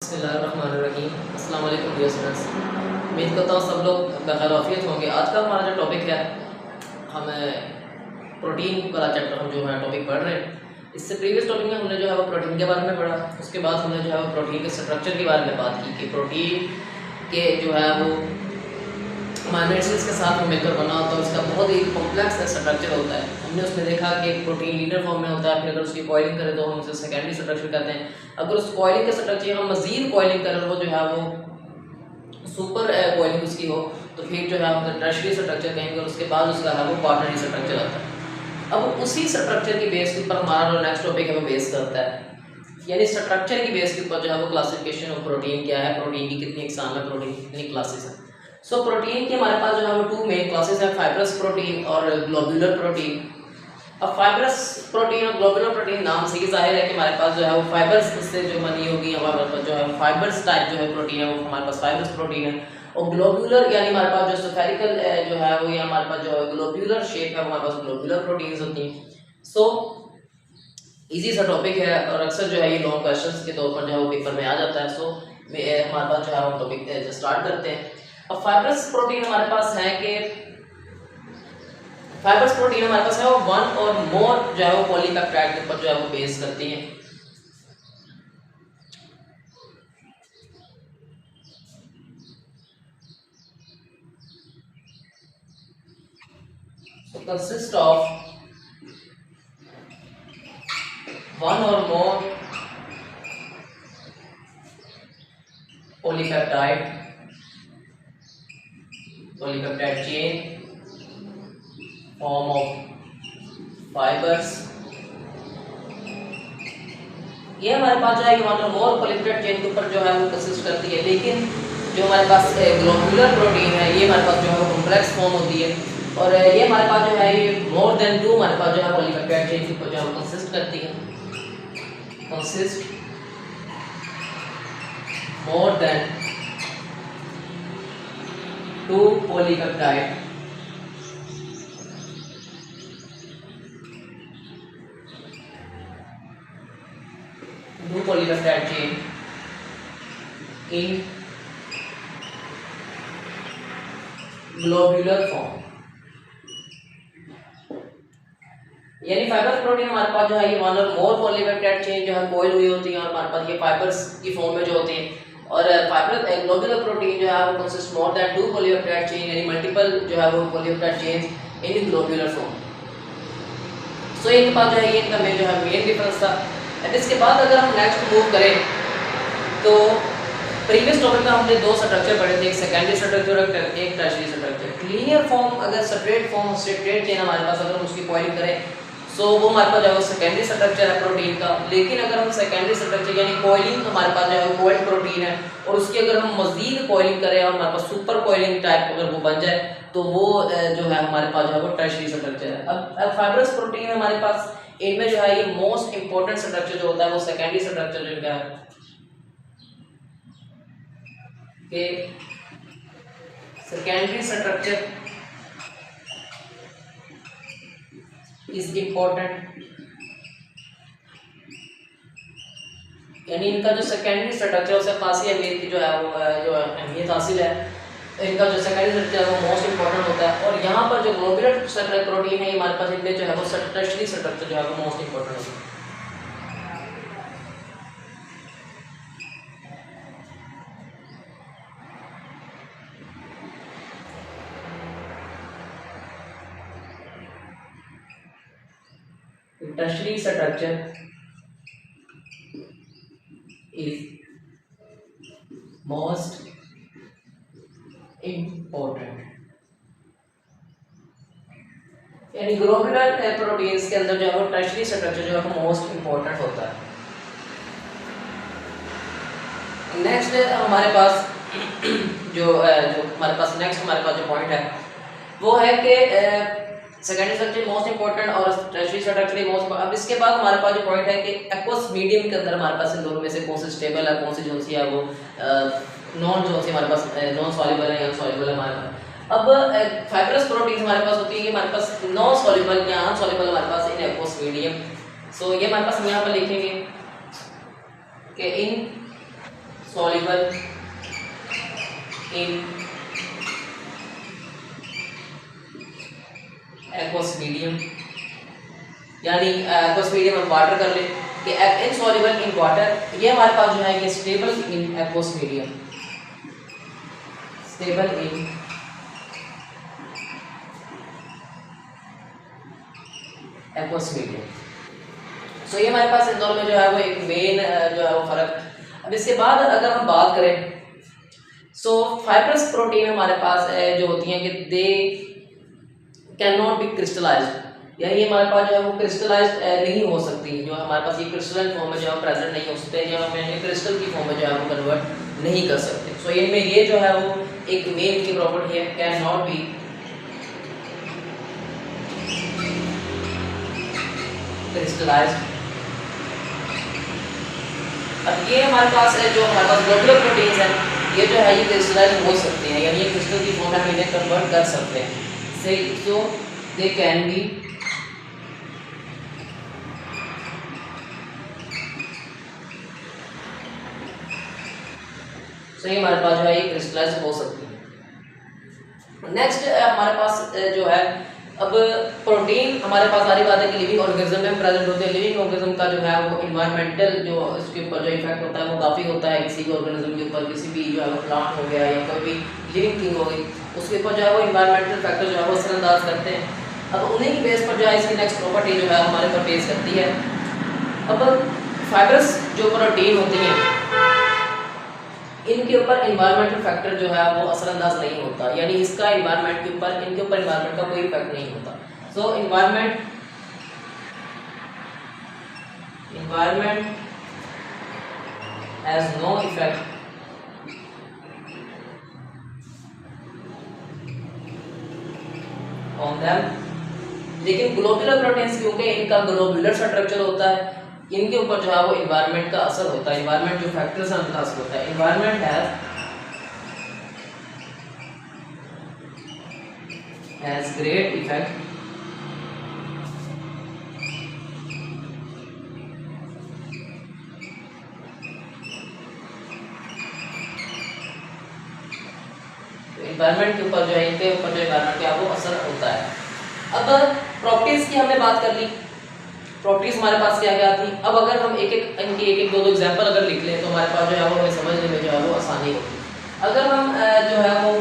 बिस्मिल्लाहिर्रहमानिर्रहीम। अस्सलाम वालेकुम डियर स्टूडेंट्स, उम्मीद करता हूँ सब लोग बखैर आफियत होंगे। आज का हमारा जो टॉपिक है, हम प्रोटीन वाला चैप्टर हम जो है टॉपिक पढ़ रहे हैं। इससे प्रीवियस टॉपिक में हमने जो है वो प्रोटीन के बारे में पढ़ा। उसके बाद हमने जो है वो प्रोटीन के स्ट्रक्चर के बारे में बात की कि प्रोटीन के जो है वो अमीनो एसिड्स के साथ मिलकर बना होता है, उसका बहुत ही कॉम्प्लेक्स स्ट्रक्चर होता है। हमने उसमें देखा कि प्रोटीन लीनियर फॉर्म में होता है, फिर अगर उसकी कॉइलिंग करें तो हम उसे सेकेंडरी स्ट्रक्चर कहते हैं। अगर उस कॉइलिंग के स्ट्रक्चर हम मजीद कॉइलिंग करें वो जो है वो सुपर कॉइलिंग उसकी हो तो फिर जो है हम टर्शियरी स्ट्रक्चर कहेंगे, और उसके बाद उसका है वो क्वाटरनरी स्ट्रक्चर आता है। अब उसी स्ट्रक्चर की बेस के ऊपर हमारा जो नेक्स्ट टॉपिक है वो बेस करता है, यानी स्ट्रक्चर की बेस के ऊपर जो है वो क्लासिफिकेशन ऑफ प्रोटीन क्या है, प्रोटीन की कितनी इकसाम है, प्रोटीन की कितनी क्लासेस है। सो प्रोटीन की हमारे पास जो है वो टू मेन क्लासेस है, फाइब्रस प्रोटीन और ग्लोबुलर प्रोटीन। अब फाइब्रस प्रोटीन और ग्लोबुलर प्रोटीन नाम से ही जाहिर है कि हमारे पास जो है वो फाइबर्स से जो बनी होगी, हमारे पास जो है फाइबर्स टाइप जो है प्रोटीन है वो हमारे पास फाइब्रस प्रोटीन है। और ग्लोबुलर यानी हमारे पास जो स्फेरिकल जो है वो, या हमारे पास जो है ग्लोबुलर शेप है वो हमारे पास ग्लोबुलर प्रोटीन्स होती हैं। सो इजी सा टॉपिक है और अक्सर जो है ये लॉन्ग क्वेश्चंस के तौर पर जो है वो पेपर में आ जाता है। सो हमारे पास जो है वो टॉपिक स्टार्ट करते हैं। अब फाइब्रस प्रोटीन हमारे पास है कि फाइब्रस प्रोटीन हमारे पास है वो वन और मोर जो है वो पॉलीपेप्टाइड के ऊपर जो है वो बेस करती हैं। So consist of one or more polypeptide chain form of fibers। ये हमारे पास जो है कि वन और मोर पॉलीपेप्टाइड चेन के ऊपर जो है वो कंसिस्ट करती है, लेकिन जो हमारे पास ग्लोबुलर प्रोटीन है ये हमारे पास जो है वो कॉम्प्लेक्स फॉर्म होती है, और ये हमारे पास जो है ये मोर देन टू हमारे पास जो है पॉलीपेप्टाइड चेन के ऊपर जो है वो कंसिस्ट करती है। Consist more than two polypeptide polypeptide chain in globular form। यानी फाइबर्स प्रोटीन हमारे पास जो है ये वन और मोर पॉलीपेप्टाइड चेन जो है कॉइल हुई होती है, और हमारे पास ये फाइबर्स की फॉर्म में जो होती हैं। और फाइबर ग्लोबुलर प्रोटीन जो है वो consist more than two polypeptide chain, यानी मल्टीपल जो है वो polypeptide chain in globular form. So इनके पास जो है ये इनका मेन जो है मेन डिफरेंस था। एंड इसके बाद अगर हम नेक्स्ट मूव करें तो प्रीवियस टॉपिक में हमने दो स्ट्रक्चर पढ़े थे, एक सेकेंडरी स्ट्रक्चर और एक टर्शियरी स्ट्रक्चर। लीनियर फॉर्म अगर स्ट्रेट फॉर्म स्ट्रेट चेन हमारे पास अगर हम उसकी कॉइलिंग करें सो वो हमारे पास जो है वो सेकेंडरी स्ट्रक्चर है प्रोटीन का। लेकिन अगर हम सेकेंडरी स्ट्रक्चर यानी कॉइलिंग हमारे पास जो है वो कॉइल्ड प्रोटीन है, और उसकी अगर हम मजीद कॉइलिंग करें और हमारे पास सुपर कॉइलिंग टाइप अगर वो बन जाए तो वो जो है हमारे पास जो है वो टर्शियरी स्ट्रक्चर है। अब फाइब्रस प्रोटीन हमारे पास इनमें जो है ये मोस्ट इंपॉर्टेंट स्ट्रक्चर जो होता है वो सेकेंडरी स्ट्रक्चर जो है कि सेकेंडरी स्ट्रक्चर इज इंपॉर्टेंट, यानी इनका जो सेकेंडरी स्ट्रक्चर उसे खासी अहमियत की जो है वो जो अहमियत हासिल है। इनका जो सेकेंडरी स्ट्रक्चर है वो मोस्ट इंपॉर्टेंट होता है, और यहाँ पर जो ग्लोबुलर स्ट्रक्चर प्रोटीन है हमारे पास इनमें जो है वो टर्शियरी स्ट्रक्चर जो है वो मोस्ट इंपॉर्टेंट होता है। Tertiary structure is most important, यानी ग्लोबुलर प्रोटीन्स के अंदर जो है वो टर्शियरी स्ट्रक्चर जो है वो मोस्ट इंपॉर्टेंट होता है। नेक्स्ट हमारे पास जो हमारे पास नेक्स्ट हमारे पास जो पॉइंट है वो है कि सेकेंडरी स्ट्रक्चर मोस्ट इंपॉर्टेंट और टर्शियरी स्ट्रक्चर मोस्ट। अब इसके बाद हमारे पास जो पॉइंट है कि एक्वस मीडियम के अंदर हमारे पास इन दोनों में से कौन सी स्टेबल है, कौन सी जो सी है वो नॉन जो सी हमारे पास नॉन सॉल्युबल है या सॉल्युबल है हमारे पास। अब फाइब्रस प्रोटीन हमारे पास होती है कि हमारे पास नॉन सॉल्युबल या अनसॉल्युबल हमारे पास इन एक्वस मीडियम। सो ये हमारे पास हम यहाँ पर लिखेंगे कि इन soluble in aqueous medium, यानी aqueous medium हम वाटर कर ले कि insoluble in water, ये हमारे पास जो है ये stable in aqueous medium, stable in aqueous medium। सो ये हमारे पास इन दोनों में जो है वो एक मेन जो है वो फर्क। अब इसके बाद अगर हम बात करें सो फाइब्रस प्रोटीन हमारे पास जो होती हैं कि they can not be crystallised, यानी ये हमारे पास जो है वो क्रिस्टलाइज्ड नहीं हो सकती, जो हमारे पास ये क्रिस्टलाइन फॉर्म में जो है प्रेजेंट नहीं हो सकते, जो हमें क्रिस्टल की फॉर्म में जो है वो कन्वर्ट नहीं कर सकते। सो ये में ये जो है वो एक मेन की प्रॉपर्टी है, कैन नॉट बी क्रिस्टलाइज्ड। अब ये हमारे पास है जो हमारे पास ग्लोबुलर प्रोटीन्स हैं, ये जो है ये क्रिस्टलाइज हो सकते हैं, यानी ये क्रिस्टल की फॉर्म में हम इन्हें कन्वर्ट कर सकते हैं। सो दे कैन बी सो ये हमारे पास जो है ये क्रिस्टलाइज हो सकती है। नेक्स्ट हमारे पास जो है अब प्रोटीन हमारे पास सारी बात है कि लिविंग ऑर्गेनिज्म में प्रेजेंट होते हैं। लिविंग ऑर्गेनिज्म का जो है वो इन्वायरमेंटल जो इसके ऊपर जो इफेक्ट होता है वो काफ़ी होता है, किसी भी ऑर्गेनिज्म के ऊपर, किसी भी जो है वो प्लांट हो गया या कोई भी लिविंग थिंग हो गई, उसके ऊपर जो है वो इन्वायरमेंटल फैक्टर जो है वो असरअंदाज करते हैं। अब उन्हीं की बेस पर जो है इसकी नेक्स्ट प्रॉपर्टी जो है हमारे ऊपर बेस करती है। अब फाइबर्स जो प्रोटीन होती हैं इनके ऊपर इन्वायरमेंटल फैक्टर जो है वो असरअंदाज नहीं होता, यानी इसका इन्वायरमेंट के ऊपर इनके ऊपर इन्वायरमेंट का कोई इफेक्ट नहीं होता। So environment has no effect on them, लेकिन ग्लोबुलर प्रोटीन्स क्योंकि इनका ग्लोबुलर स्ट्रक्चर होता है, इनके ऊपर जो है वो इन्वायरमेंट का असर होता है, इन्वायरमेंट जो फैक्टर्स हैं उनका असर होता है। Environment has great effect environment के ऊपर जो है इनके ऊपर जो इन्वायरमेंट का वो असर होता है। अब प्रॉपर्टीज की हमने बात कर ली, प्रॉपर्टीज हमारे पास क्या क्या थी। अब अगर हम एक एक दो एग्जांपल अगर लिख लें तो हमारे पास जो है वो हमें समझने में जो है वो आसानी होगी। अगर हम जो है वो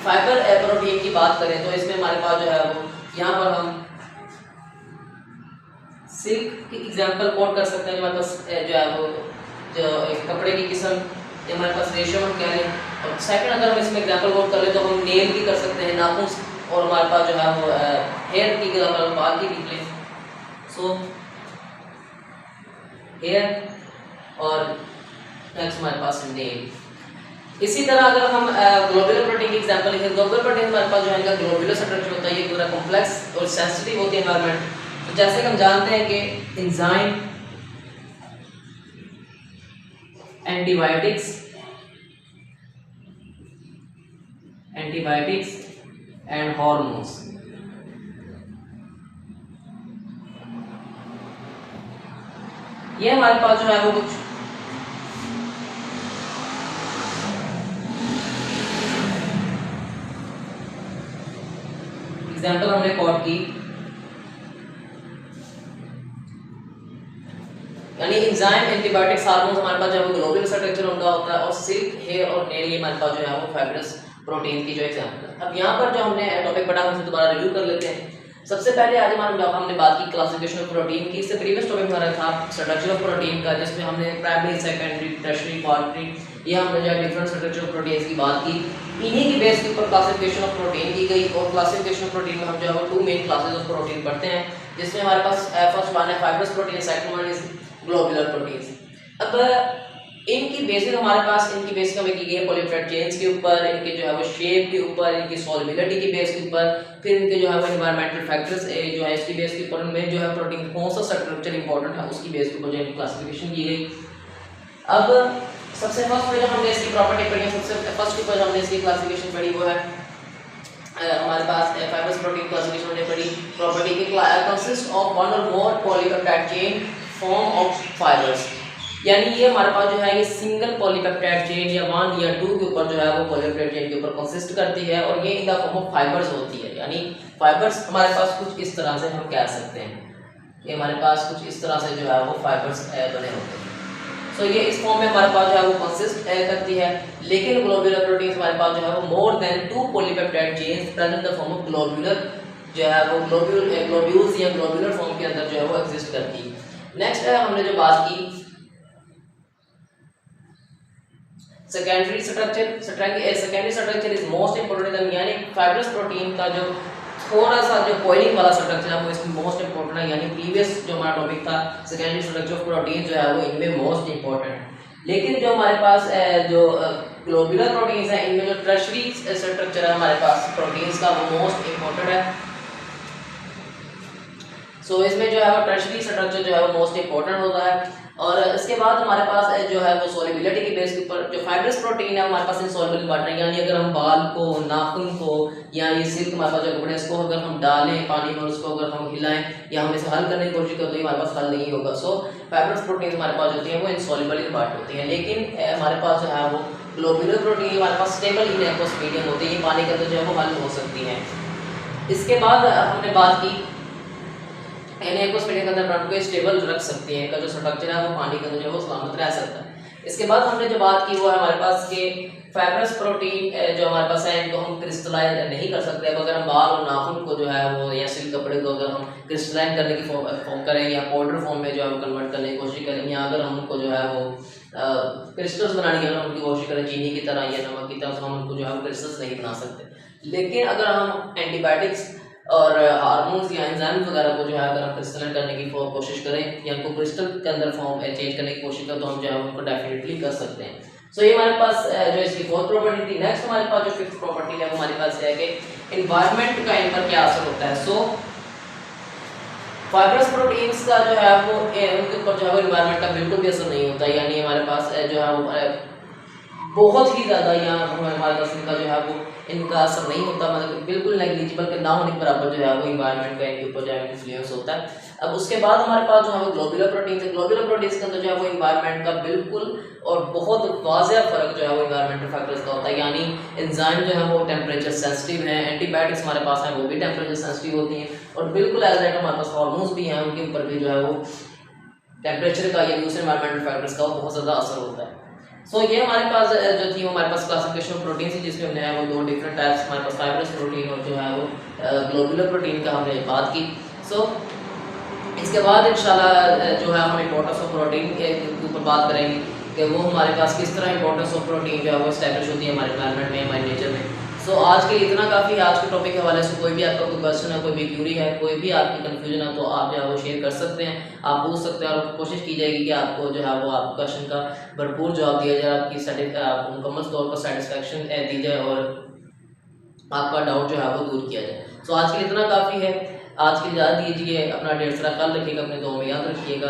फाइबर प्रोटीन की बात करें तो इसमें हमारे पास जो है वो यहाँ पर हम सिल्क की एग्जांपल कोट कर सकते हैं। हमारे पास जो है वो जो एक कपड़े की किस्म, ये हमारे पास रेशम हम कह लें। और सेकंड अगर हम इसमें एग्जांपल कोट कर ले तो हम नेल भी कर सकते हैं, नाखून, और हमारे पास जो है वो हेयर की एग्जांपल हम बाल की लिख लें। सो हेयर और नेक्स्ट हमारे पास नेल। इसी तरह अगर हम ग्लोबुलर प्रोटीन की एग्जांपल लिखें, ग्लोबुलर प्रोटीन हमारे पास जो है इनका ग्लोबुलर स्ट्रक्चर होता है, ये पूरा कॉम्प्लेक्स और सेंसिटिव होती है एनवायरनमेंट। तो जैसे कि हम जानते हैं कि एंजाइम, एंटीबायोटिक्स एंड हार्मोन्स, ये हमारे पास जो है वो कुछ एग्जाम्पल हमने कोट की, यानी एंजाइम, एंटीबायोटिक्स, हार्मोन्स हमारे पास जो है वो ग्लोबुलर स्ट्रक्चर उनका होता है, और सिल्क, हेयर और नेल ये हमारे पास जो है वो फाइब्रस प्रोटीन की जो एग्जाम्पल है। अब यहाँ पर जो हमने टॉपिक पढ़ा उसे दोबारा रिव्यू कर लेते हैं। सबसे पहले आज हमने बात की क्लासिफिकेशन ऑफ प्रोटीन की। इससे प्रीवियस टॉपिक हमारा था स्ट्रक्चर ऑफ प्रोटीन का, जिसमें हमने प्राइमरी, सेकेंडरी, टर्शियरी, क्वार्टरी, ये हमने जो है डिफरेंट स्ट्रक्चर ऑफ प्रोटीन्स की बात की। इन्हीं की बेस के ऊपर क्लासिफिकेशन ऑफ प्रोटीन की गई, और क्लासिफिकेशन ऑफ प्रोटीन में हम जो है वो 2 मेन क्लासेस ऑफ प्रोटीन पढ़ते हैं, जिसमें हमारे पास फर्स्ट वन है fibrous protein, second one is globular proteins. अब इनकी बेसिक हमारे पास इनकी बेसिक हमें की गई है पॉलीपेप्टाइड चेन्स के ऊपर, इनके जो है वो शेप के ऊपर, इनकी सॉल्युबिलिटी की बेस के ऊपर, फिर इनके जो है वो एनवायरमेंटल फैक्टर्स जो है इसकी बेस के ऊपर, उनमें जो है प्रोटीन कौन सा स्ट्रक्चर इंपॉर्टेंट है उसकी बेस के ऊपर जो है क्लासिफिकेशन की गई। अब सबसे फर्स्ट में जो हमने इसकी प्रॉपर्टी पढ़ी, सबसे फर्स्ट के ऊपर हमने इसकी क्लासिफिकेशन पढ़ी वो है हमारे पास फाइब्रस प्रोटीन क्लासिफिकेशन हमने पढ़ी। प्रॉपर्टी के कंसिस्ट ऑफ वन और more polypeptide chain form of fibres, यानी ये हमारे पास जो है ये सिंगल पॉलीपेप्टाइड चेन या 1 या 2 के ऊपर जो है वो पॉलीपेप्टाइड चेन के ऊपर कंसिस्ट करती है और ये in the form of fibres होती है। यानी फाइबर्स हमारे पास कुछ इस तरह से हम कह सकते हैं, ये हमारे पास कुछ इस तरह से जो है वो फाइबर्स बने होते हैं। सो ये इस फॉर्म में हमारे पास जो है वो कंसिस्ट करती है। लेकिन ग्लोब्यूलर प्रोटीन हमारे पास जो है वो more than 2 polypeptide chains present in the form of globular जो है वो ग्लोब्यूल्स या ग्लोब्यूलर फॉर्म के अंदर जो है वो एग्जिस्ट करती है। नेक्स्ट है हमने जो बात की secondary structure. Secondary structure is most important, यानी फाइब्रस प्रोटीन का जो थोड़ा सा जो कॉइलिंग वाला स्ट्रक्चर है वो इसमें मोस्ट इंपोर्टेंट है। यानी प्रीवियस जो हमारा टॉपिक था सेकेंडरी स्ट्रक्चर ऑफ प्रोटीन जो है वो इनमें मोस्ट इंपोर्टेंट है। लेकिन जो हमारे पास जो ग्लोब्यूलर प्रोटीन्स है इनमें जो टर्शरी स्ट्रक्चर है हमारे पास प्रोटीन्स का वो मोस्ट इंपोर्टेंट है। सो इसमें जो है वो टर्शरी स्ट्रक्चर जो है वो मोस्ट इंपोर्टेंट होता है। और इसके बाद हमारे पास जो है वो सोलिबिलिटी के बेस के ऊपर जो फाइब्रस प्रोटीन है हमारे पास इनसॉल्युबल पार्ट है। यानी अगर हम बाल को, नाखून को या ये सिल्क हमारे पास जो कपड़े इसको अगर हम डालें पानी में, उसको अगर हम हिलाएं या हम इसे हल करने की कोशिश करें तो हमारे पास हल नहीं होगा। सो फाइब्रस प्रोटीन हमारे पास होती है वो इनसॉल्युबल पार्ट होती है। लेकिन हमारे पास जो है वो ग्लोब्यूलर प्रोटीन हमारे पास स्टेबल इन एक्वस मीडियम होती है, ये पानी के अंदर जो है वो हल हो सकती है। इसके बाद हमने बात की एक्वस मीडियम के अंदर ब्लड को स्टेबल रख सकते हैं, का जो स्ट्रक्चर है वो पानी के अंदर जो है वो सलामत रह सकता है। इसके बाद हमने जो बात की वो है हमारे पास के फाइब्रस प्रोटीन जो हमारे पास है इनको हम क्रिस्टलाइज नहीं कर सकते। अब अगर हम बाल और नाखून को जो है वो या सिल्क कपड़े को अगर हम क्रिस्टलाइन करने की फॉर्म करें या पाउडर फॉर्म में जो है वो कन्वर्ट करने की कोशिश करें, या अगर हम उनको जो है वो क्रिस्टल्स बनाने की अगर हम उनकी कोशिश करें चीनी की तरह या नमक की तरह, तो हम उनको जो है वो क्रिस्टल्स नहीं बना सकते। लेकिन अगर हम एंटीबायोटिक्स और हार्मोन्स या एंजाइम वगैरह को जो है अगर हम क्रिस्टलाइन करने की कोशिश करें या उनको क्रिस्टल के अंदर फॉर्म चेंज करने की कोशिश करें तो हम जो है उनको डेफिनेटली कर सकते हैं। सो ये हमारे पास जो इसकी फोर्थ प्रॉपर्टी थी। नेक्स्ट हमारे पास जो फिफ्थ प्रॉपर्टी है वो हमारे पास है कि एनवायरनमेंट का इन पर क्या असर होता है। सो फाइब्रस प्रोटीन्स का जो है वो उनके ऊपर जो है वो एनवायरनमेंट का बिल्कुल भी असर नहीं होता। यानी हमारे पास जो है वो बहुत ही ज़्यादा या हमारे पास इनका जो है वो इनका असर नहीं होता, मतलब बिल्कुल नेग्लिजिबल के ना होने के बराबर जो है वो इन्वायरमेंट का इनके ऊपर जो है इन्फ्लुएंस होता है। अब उसके बाद हमारे पास जो है वो ग्लोब्यूलर प्रोटीन्स है। ग्लोब्यूलर प्रोटीन्स के अंदर जो है वो इन्वायरमेंट का बिल्कुल और बहुत वाज़ेह फ़र्क जो है वो इन्वायरमेंटल फैक्टर्स का होता है। यानी एंजाइम जो है वो टेम्परेचर सेंसिटिव है, एंटीबायोटिक्स हमारे पास हैं वो भी टेम्परेचर सेंसिटिव होती हैं, और बिल्कुल एज लाइक हमारे पास हार्मोन्स भी हैं उनके ऊपर भी जो है वो टेम्परेचर का या दूसरे इन्वायरमेंटल फैक्टर्स का बहुत ज़्यादा असर होता है। सो ये हमारे पास जो थी हमारे पास क्लासिफिकेशन ऑफ प्रोटीन थी, जिसमें हमने वो दो डिफरेंट टाइप्स हमारे पास फाइब्रस प्रोटीन और जो है वो ग्लोब्यूलर प्रोटीन का हमने बात की। सो इसके बाद इंशाल्लाह जो है हम इंपॉर्टेंस ऑफ प्रोटीन के ऊपर बात करेंगे कि वो हमारे पास किस तरह इंपॉर्टेंस ऑफ प्रोटीन जो है वो एस्टैब्लिश होती है हमारे एनवायरनमेंट में, हमारे नेचर में। सो आज के लिए इतना काफ़ी है। आज के टॉपिक के हवाले से कोई भी आपका कोई क्वेश्चन है, कोई भी क्यूरी है, कोई भी आपकी कन्फ्यूजन है तो आप जो है वो शेयर कर सकते हैं, आप पूछ सकते हैं, और कोशिश की जाएगी कि आपको जो है वो आप क्वेश्चन का भरपूर जवाब दिया जाए, आपकी मुकम्मल तौर पर सेटिस्फेक्शन दी जाए और आपका डाउट जो है वो दूर किया जाए। सो आज के लिए इतना काफ़ी है। आज के लिए इजाज़त दीजिए, अपना ढेर सारा ख्याल रखिएगा, अपने दुआ में याद रखिएगा।